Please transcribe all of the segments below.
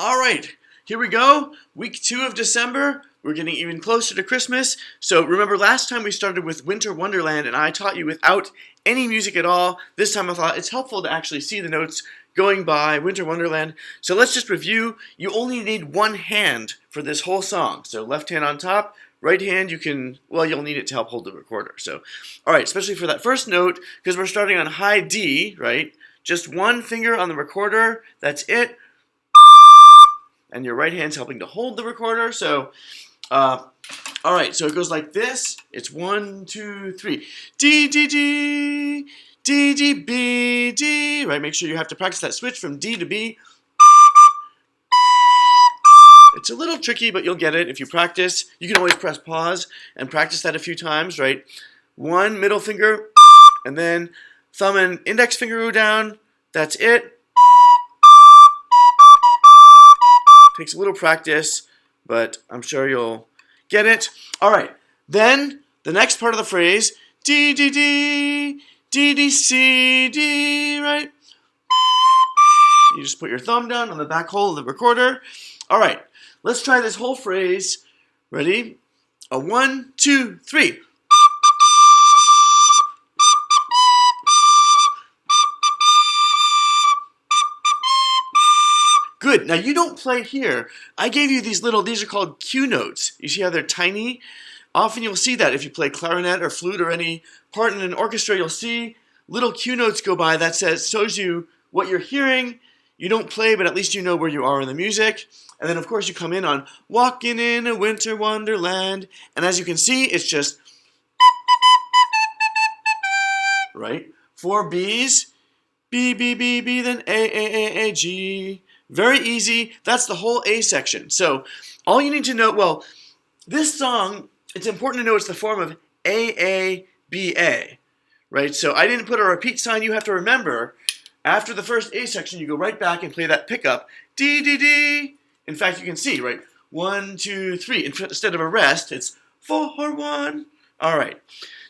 All right, here we go. Week 2 of December. We're getting even closer to Christmas. So remember last time we started with Winter Wonderland and I taught you without any music at all. This time I thought it's helpful to actually see the notes going by Winter Wonderland. So let's just review. You only need one hand for this whole song. So left hand on top, right hand you'll need it to help hold the recorder. So, all right, especially for that first note, because we're starting on high D, right? Just one finger on the recorder, that's it. And your right hand's helping to hold the recorder. So, all right, so it goes like this. It's 1, 2, 3. D, D, D, D, D, B, D. Right, make sure you have to practice that switch from D to B. It's a little tricky, but you'll get it if you practice. You can always press pause and practice that a few times, right? One middle finger, and then thumb and index finger go down. That's it. Takes a little practice, but I'm sure you'll get it. All right, then the next part of the phrase, D, D, D, D, D, C, D, right? You just put your thumb down on the back hole of the recorder. All right, let's try this whole phrase. Ready? 1, 2, 3. Good. Now you don't play here. I gave you these are called Q notes. You see how they're tiny? Often you'll see that if you play clarinet or flute or any part in an orchestra, you'll see little Q notes go by that shows you what you're hearing. You don't play, but at least you know where you are in the music. And then of course you come in on Walking in a Winter Wonderland. And as you can see, it's just, right? 4 B's, B, B, B, B, then A, G. Very easy. That's the whole A section. So all you need to know, well, this song, it's important to know it's the form of A, B, A, right? So I didn't put a repeat sign. You have to remember, after the first A section, you go right back and play that pickup, D, D, D. In fact, you can see, right? 1, 2, 3. Instead of a rest, it's 4, 1. All right.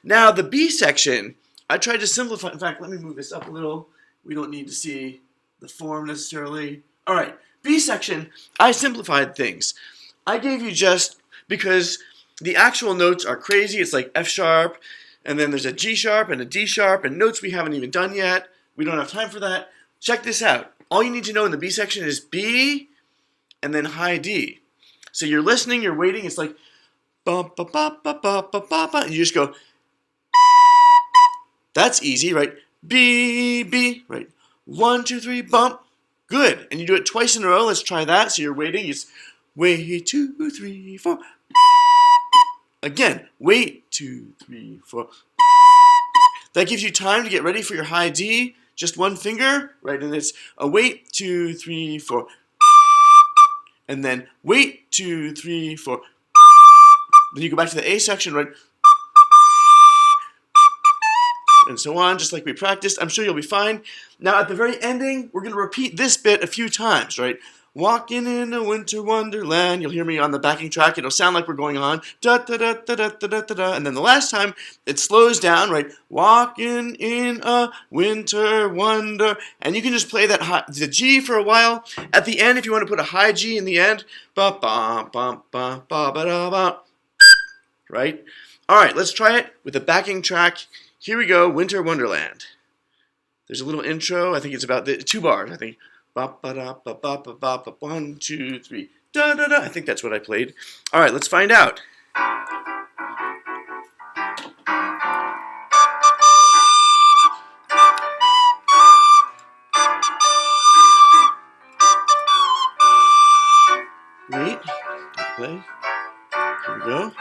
Now the B section, I tried to simplify. In fact, let me move this up a little. We don't need to see the form necessarily. All right, B section, I simplified things. I gave you just, because the actual notes are crazy, it's like F sharp, and then there's a G sharp and a D sharp, and notes we haven't even done yet. We don't have time for that. Check this out. All you need to know in the B section is B, and then high D. So you're listening, you're waiting, it's like, ba ba ba ba ba ba ba ba, and you just go, that's easy, right? B, B, right? 1, 2, 3, bump. Good. And you do it twice in a row. Let's try that. So you're waiting. It's wait, 2, 3, 4. Again, wait, 2, 3, 4. That gives you time to get ready for your high D. Just one finger, right? And it's a wait, 2, 3, 4. And then wait, 2, 3, 4. Then you go back to the A section, right? And so on, just like we practiced. I'm sure you'll be fine. Now, at the very ending, we're going to repeat this bit a few times, right? Walking in a winter wonderland. You'll hear me on the backing track. It'll sound like we're going on. Da, da, da, da, da, da, da, da. And then the last time, it slows down, right? Walking in a winter wonder. And you can just play the G for a while. At the end, if you want to put a high G in the end, ba, ba, ba, ba, ba, ba, da, ba. Right? All right, let's try it with the backing track. Here we go, Winter Wonderland. There's a little intro. I think it's about 2 bars. I think ba ba da ba ba ba ba ba 1, 2, 3 da da da. I think that's what I played. All right, let's find out. Wait, play. Here we go.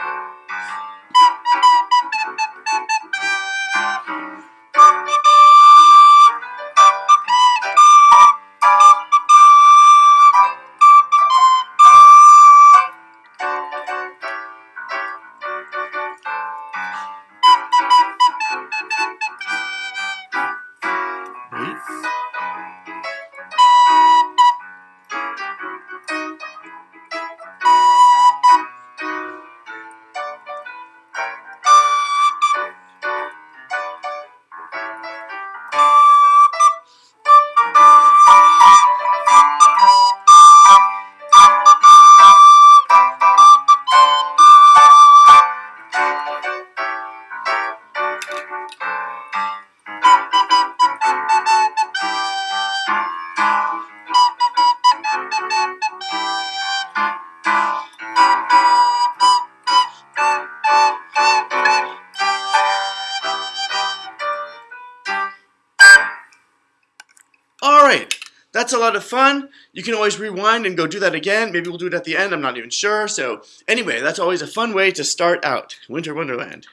that's a lot of fun. You can always rewind and go do that again. Maybe we'll do it at the end. I'm not even sure. So anyway, that's always a fun way to start out Winter Wonderland.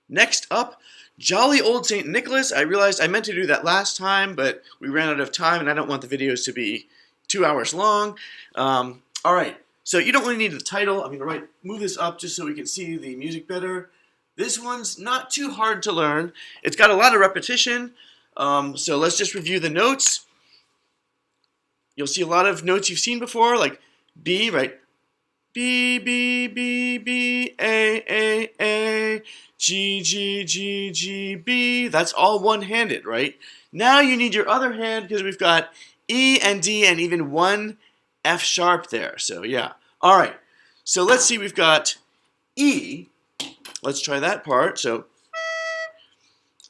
Next up, Jolly Old St. Nicholas. I realized I meant to do that last time, but we ran out of time, and I don't want the videos to be 2 hours long. All right, so you don't really need the title. I'm going to move this up just so we can see the music better. This one's not too hard to learn. It's got a lot of repetition, so let's just review the notes. You'll see a lot of notes you've seen before, like B, right? B, B, B, B, A, G, G, G, G, B. That's all one-handed, right? Now you need your other hand because we've got E and D and even one F sharp there. So yeah. All right. So let's see. We've got E. Let's try that part. So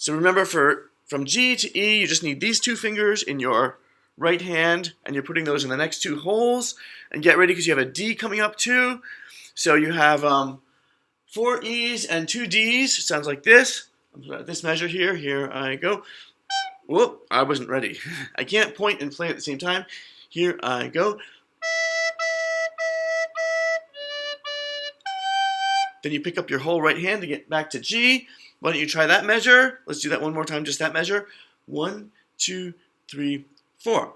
remember, from G to E, you just need these two fingers in your right hand, and you're putting those in the next two holes. And get ready because you have a D coming up too. So you have 4 E's and 2 D's. It sounds like this. This measure here. Here I go. Whoop! I wasn't ready. I can't point and play at the same time. Here I go. Then you pick up your whole right hand to get back to G. Why don't you try that measure? Let's do that one more time, just that measure. 1, 2, 3, 4.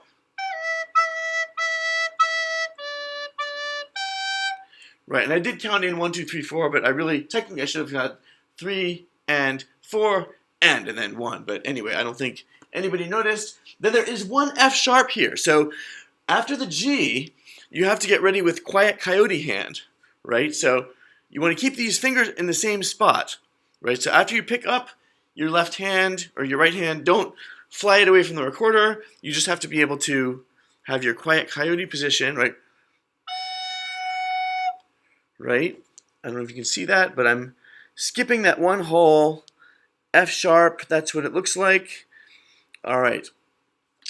Right, and I did count in 1, 2, 3, 4, but technically I should have got 3 and 4 and then 1. But anyway, I don't think anybody noticed. Then there is one F sharp here. So after the G, you have to get ready with Quiet Coyote hand, right? So you want to keep these fingers in the same spot, right? So after you pick up your left hand or your right hand, don't fly it away from the recorder. You just have to be able to have your Quiet Coyote position, right? Right? I don't know if you can see that, but I'm skipping that one whole F sharp. That's what it looks like. All right.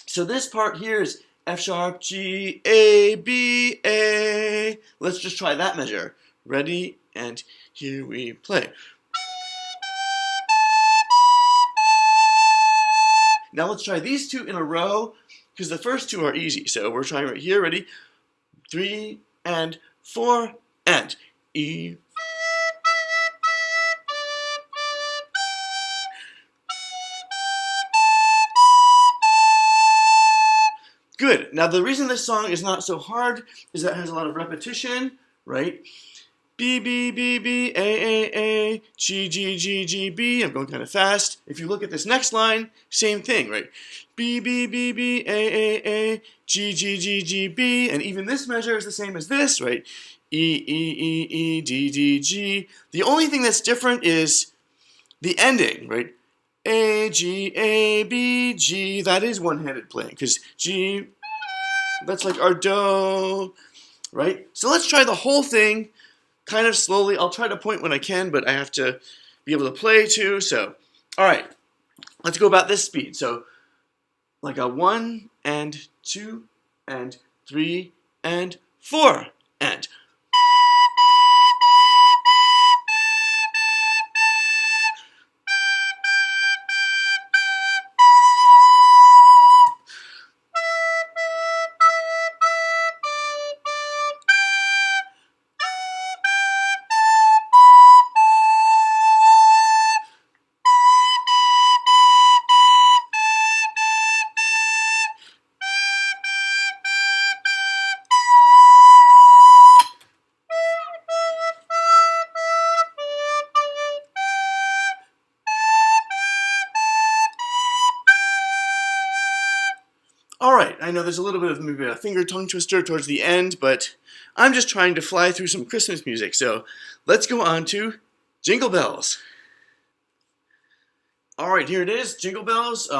So this part here is F sharp, G, A, B, A. Let's just try that measure. Ready? And here we play. Now let's try these two in a row, because the first two are easy. So we're trying right here. Ready? 3 and 4 and E. Good. Now the reason this song is not so hard is that it has a lot of repetition, right? B, B, B, B, A, G, G, G, G, B. I'm going kind of fast. If you look at this next line, same thing, right? B, B, B, B, A, G, G, G, G, B. And even this measure is the same as this, right? E, E, E, E, D, D, G. The only thing that's different is the ending, right? A, G, A, B, G. That is one-handed playing, because G, that's like our do, right? So let's try the whole thing kind of slowly. I'll try to point when I can, but I have to be able to play too. So, all right, let's go about this speed. So, like a 1 and 2 and 3 and 4 and. Alright, I know there's a little bit of maybe a finger tongue twister towards the end, but I'm just trying to fly through some Christmas music, so let's go on to Jingle Bells. Alright, here it is, Jingle Bells.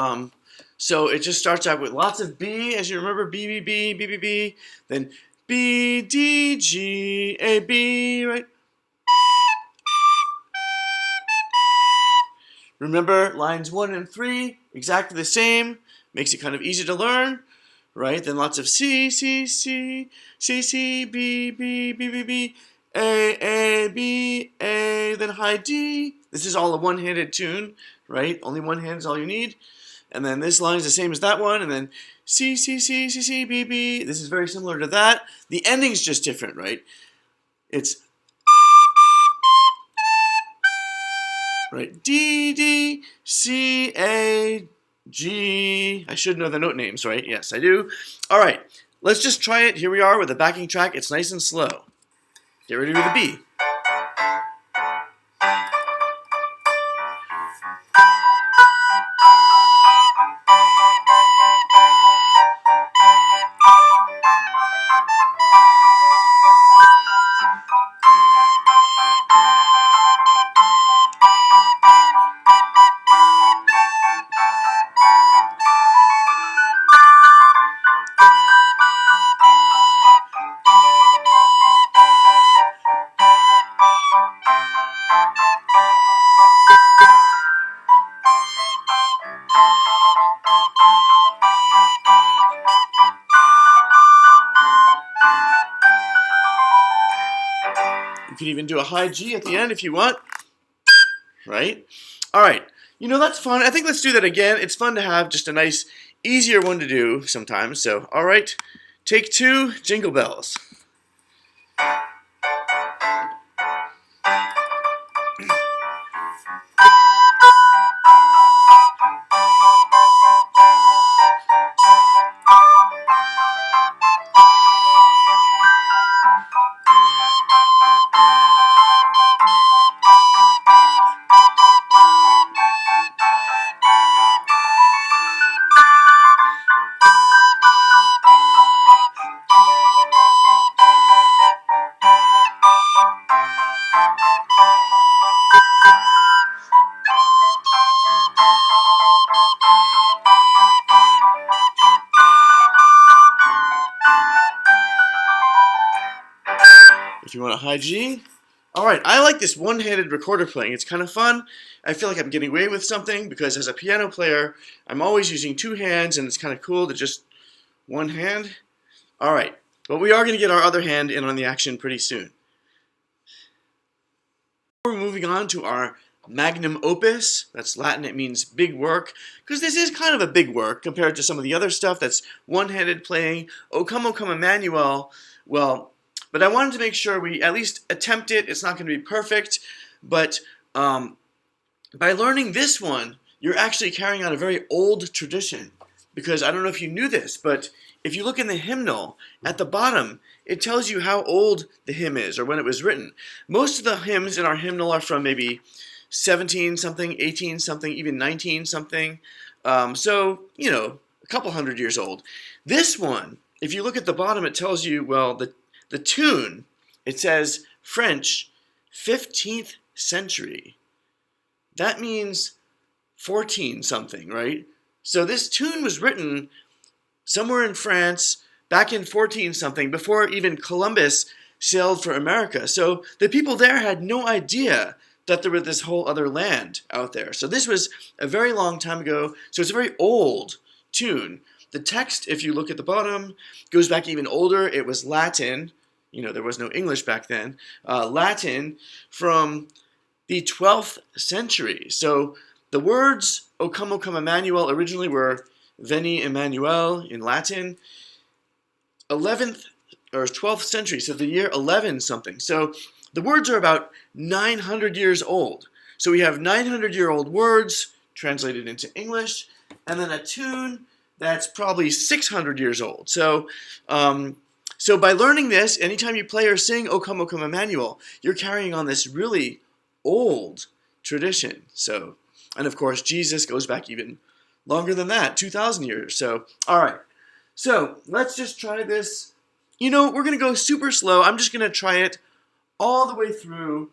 So it just starts out with lots of B, as you remember, B, B, B, B, B, B, then B, D, G, A, B, right? Remember, lines 1 and 3, exactly the same. Makes it kind of easy to learn, right? Then lots of C, C, C, C, C, B, B, B, B, B, A, B, A, then high D. This is all a one-handed tune, right? Only one hand is all you need. and then this line is the same as that one, and then C, C, C, C, C, B, B. This is very similar to that. The ending's just different, right? It's right, D, D, C, A, G. I should know the note names, right? Yes, I do. All right, let's just try it. Here we are with the backing track. It's nice and slow. Get ready with the B. You can even do a high G at the end if you want, right? All right, you know, that's fun. I think let's do that again. It's fun to have just a nice, easier one to do sometimes. So, all right, take 2, Jingle Bells. If you want a high G. All right, I like this one-handed recorder playing. It's kind of fun. I feel like I'm getting away with something because as a piano player, I'm always using 2 hands, and it's kind of cool to just one hand. All right, but we are going to get our other hand in on the action pretty soon. We're moving on to our magnum opus. That's Latin, it means big work, because this is kind of a big work compared to some of the other stuff that's one-handed playing. O Come Emmanuel, well, but I wanted to make sure we at least attempt it. It's not going to be perfect, but by learning this one, you're actually carrying on a very old tradition, because I don't know if you knew this, but if you look in the hymnal, at the bottom, it tells you how old the hymn is or when it was written. Most of the hymns in our hymnal are from maybe 17-something, 18-something, even 19-something. So, you know, a couple hundred years old. This one, if you look at the bottom, it tells you, well, the tune, it says French, 15th century. That means 14-something, right? So this tune was written somewhere in France back in 14-something, before even Columbus sailed for America. So the people there had no idea that there was this whole other land out there. So this was a very long time ago. So it's a very old tune. The text, if you look at the bottom, goes back even older. It was Latin. You know, there was no English back then. Latin from the 12th century. So the words O Come Emmanuel originally were Veni Emmanuel in Latin. 11th or 12th century, so the year 11 something. So the words are about 900 years old. So we have 900-year-old words translated into English, and then a tune that's probably 600 years old. So so by learning this, anytime you play or sing O Come Emmanuel, you're carrying on this really old tradition. So, and of course, Jesus goes back even longer than that, 2,000 years. So, all right. So, let's just try this. You know, we're going to go super slow. I'm just going to try it all the way through.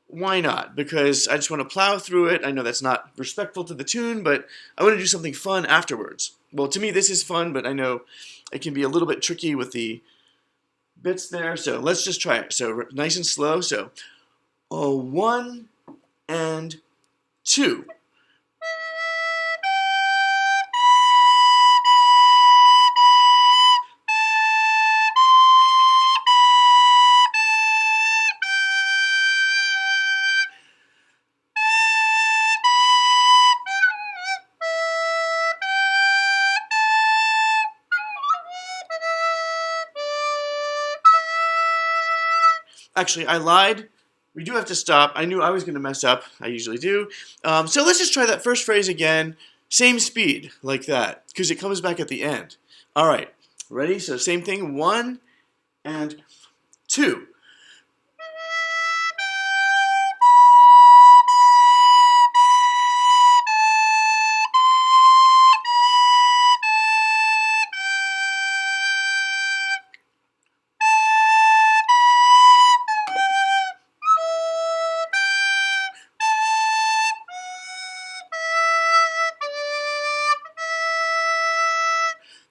Why not? Because I just want to plow through it. I know that's not respectful to the tune, but I want to do something fun afterwards. Well, to me, this is fun, but I know it can be a little bit tricky with the bits there. So, let's just try it. So, nice and slow. So, 1 and 2. Actually, I lied. We do have to stop. I knew I was going to mess up. I usually do. So let's just try that first phrase again. Same speed, like that, because it comes back at the end. All right, ready? So same thing, 1 and 2.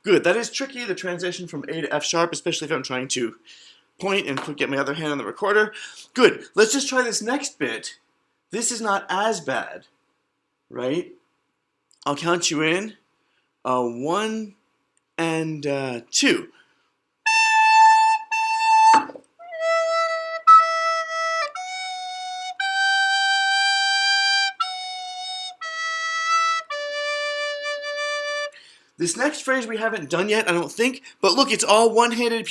Good. That is tricky, the transition from A to F sharp, especially if I'm trying to point and get my other hand on the recorder. Good. Let's just try this next bit. This is not as bad, right? I'll count you in. 1 and 2. This next phrase we haven't done yet, I don't think, but look, it's all one-handed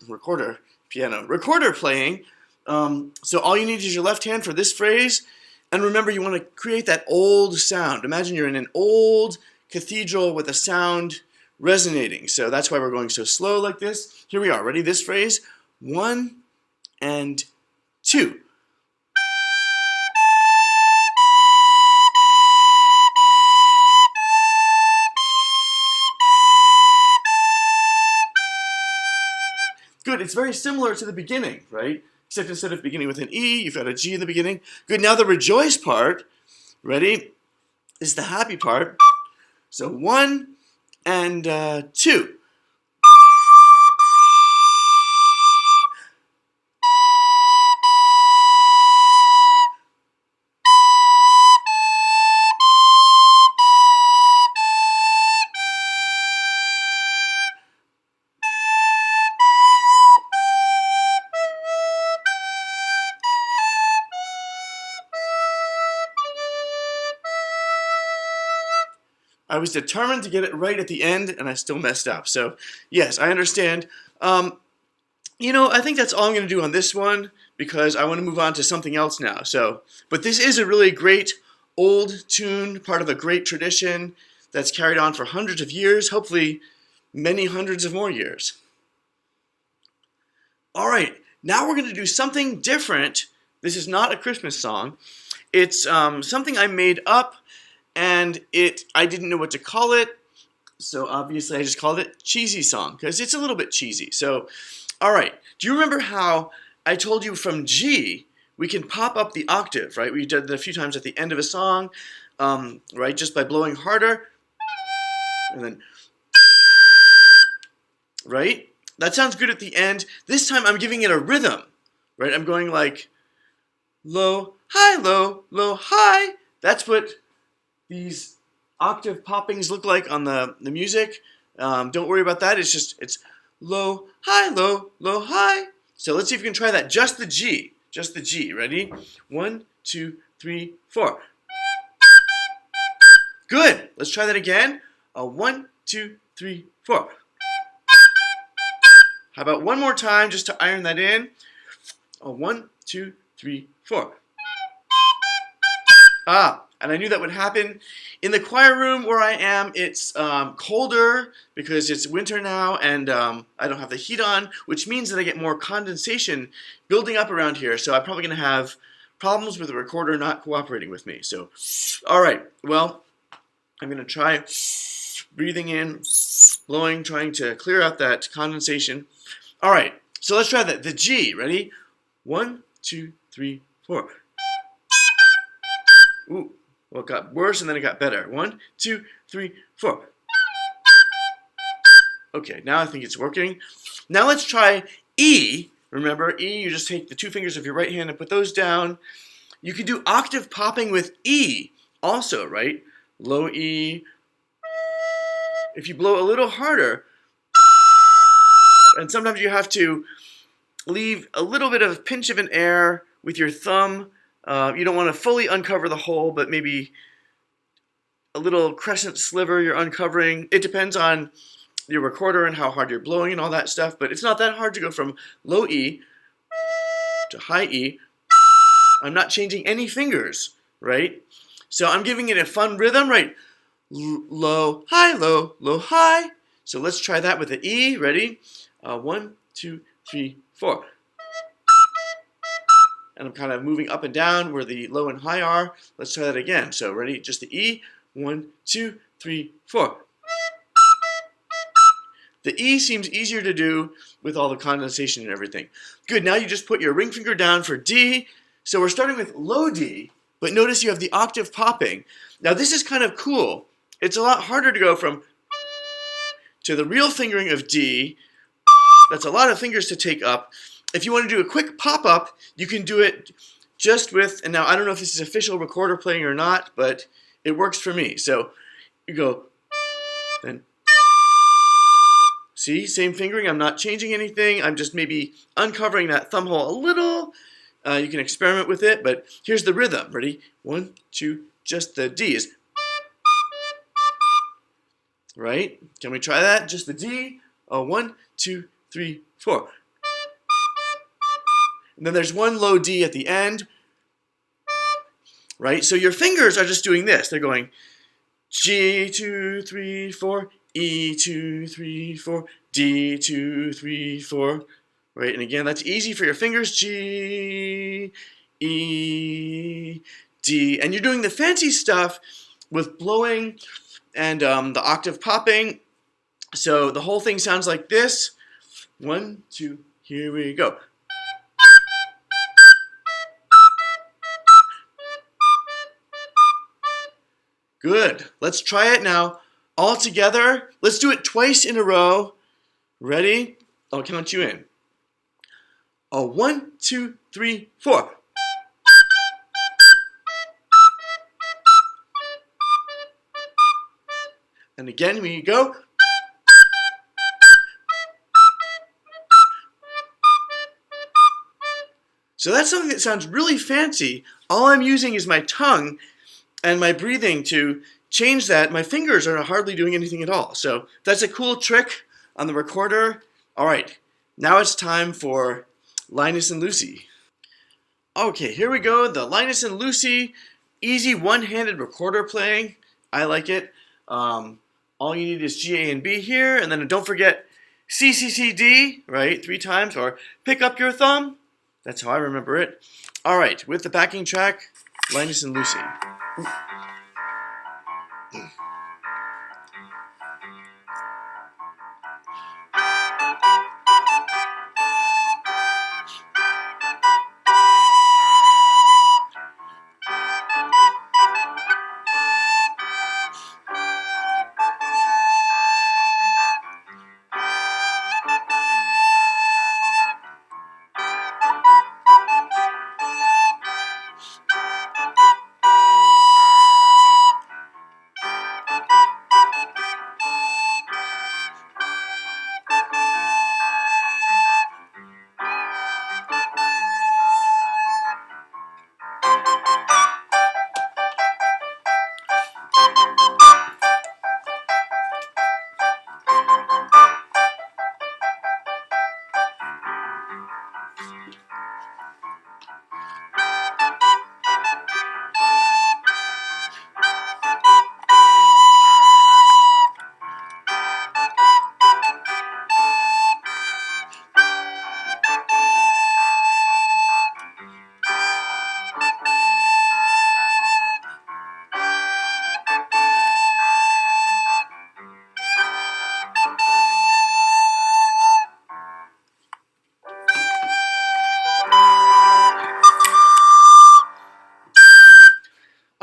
recorder playing. So all you need is your left hand for this phrase, and remember, you want to create that old sound. Imagine you're in an old cathedral with a sound resonating. So that's why we're going so slow like this. Here we are. Ready? This phrase, 1 and 2. Good, it's very similar to the beginning, right? Except instead of beginning with an E, you've got a G in the beginning. Good, now the rejoice part, ready, is the happy part. So 1 and 2. I was determined to get it right at the end, and I still messed up. So, yes, I understand. I think that's all I'm going to do on this one, because I want to move on to something else now. So, but this is a really great old tune, part of a great tradition that's carried on for hundreds of years, hopefully many hundreds of more years. All right, now we're going to do something different. This is not a Christmas song. It's something I made up, and I didn't know what to call it, so obviously I just called it Cheesy Song, because it's a little bit cheesy. So, all right, do you remember how I told you from G, we can pop up the octave, right? We did that a few times at the end of a song, right, just by blowing harder, and then, right? That sounds good at the end. This time I'm giving it a rhythm, right? I'm going like low, low, high. That's what these octave poppings look like on the music. Don't worry about that. It's low, high. So let's see if we can try that. Just the G. Ready? 1, 2, 3, 4. Good. Let's try that again. 1, 2, 3, 4. How about one more time just to iron that in? 1, 2, 3, 4. And I knew that would happen. In the choir room where I am, it's colder because it's winter now, and I don't have the heat on, which means that I get more condensation building up around here. So I'm probably going to have problems with the recorder not cooperating with me. So, all right, well, I'm going to try breathing in, blowing, trying to clear out that condensation. All right, so let's try that. The G, ready? 1, 2, 3, 4. Ooh. Well, it got worse, and then it got better. 1, 2, 3, 4. Okay, now I think it's working. Now let's try E. Remember, E, you just take the 2 fingers of your right hand and put those down. You can do octave popping with E also, right? Low E. If you blow a little harder, and sometimes you have to leave a little bit of pinch of an air with your thumb. You don't want to fully uncover the hole, but maybe a little crescent sliver you're uncovering. It depends on your recorder and how hard you're blowing and all that stuff, but it's not that hard to go from low E to high E. I'm not changing any fingers, right? So I'm giving it a fun rhythm, right? Low, low, high. So let's try that with the E. Ready? 1, 2, 3, 4. And I'm kind of moving up and down where the low and high are. Let's try that again. So ready? Just the E. 1, 2, 3, 4. The E seems easier to do with all the condensation and everything. Good, now you just put your ring finger down for D. So we're starting with low D, but notice you have the octave popping. Now this is kind of cool. It's a lot harder to go from to the real fingering of D. That's a lot of fingers to take up. If you want to do a quick pop-up, you can do it just with, and now I don't know if this is official recorder playing or not, but it works for me. So you go, then, see, same fingering, I'm not changing anything, I'm just maybe uncovering that thumb hole a little. You can experiment with it, but here's the rhythm. Ready? 1, 2, just the D is, right? Can we try that? Just the D. 1, 2, 3, 4. And then there's one low D at the end, right? So your fingers are just doing this. They're going G, 2, 3, 4, E, 2, 3, 4, D, 2, 3, 4, right? And again, that's easy for your fingers. G, E, D. And you're doing the fancy stuff with blowing and the octave popping. So the whole thing sounds like this. 1, 2, here we go. Good. Let's try it now. All together. Let's do it twice in a row. Ready? I'll count you in. 1, 2, 3, 4. And again, we go. So that's something that sounds really fancy. All I'm using is my tongue and my breathing to change that. My fingers are hardly doing anything at all. So that's a cool trick on the recorder. All right, now it's time for Linus and Lucy. Okay, here we go. The Linus and Lucy easy one-handed recorder playing. I like it. All you need is G, A, and B here, and then don't forget C, C, C, D, right, 3 times, or pick up your thumb. That's how I remember it. All right, with the backing track, Linus and Lucy.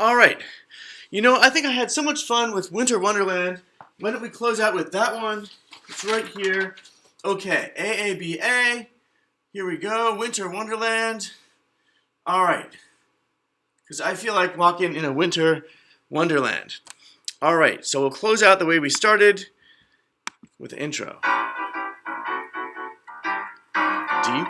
All right. You know, I think I had so much fun with Winter Wonderland. Why don't we close out with that one? It's right here. Okay, A, A, B, A. Here we go, Winter Wonderland. All right. Because I feel like walking in a winter wonderland. All right, so we'll close out the way we started with the intro. D.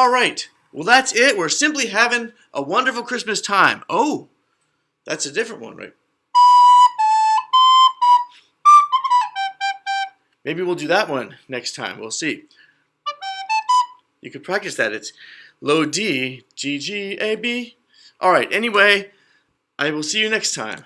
All right. Well, that's it. We're simply having a wonderful Christmas time. Oh, that's a different one, right? Maybe we'll do that one next time. We'll see. You could practice that. It's low D, G, G, A, B. All right. Anyway, I will see you next time.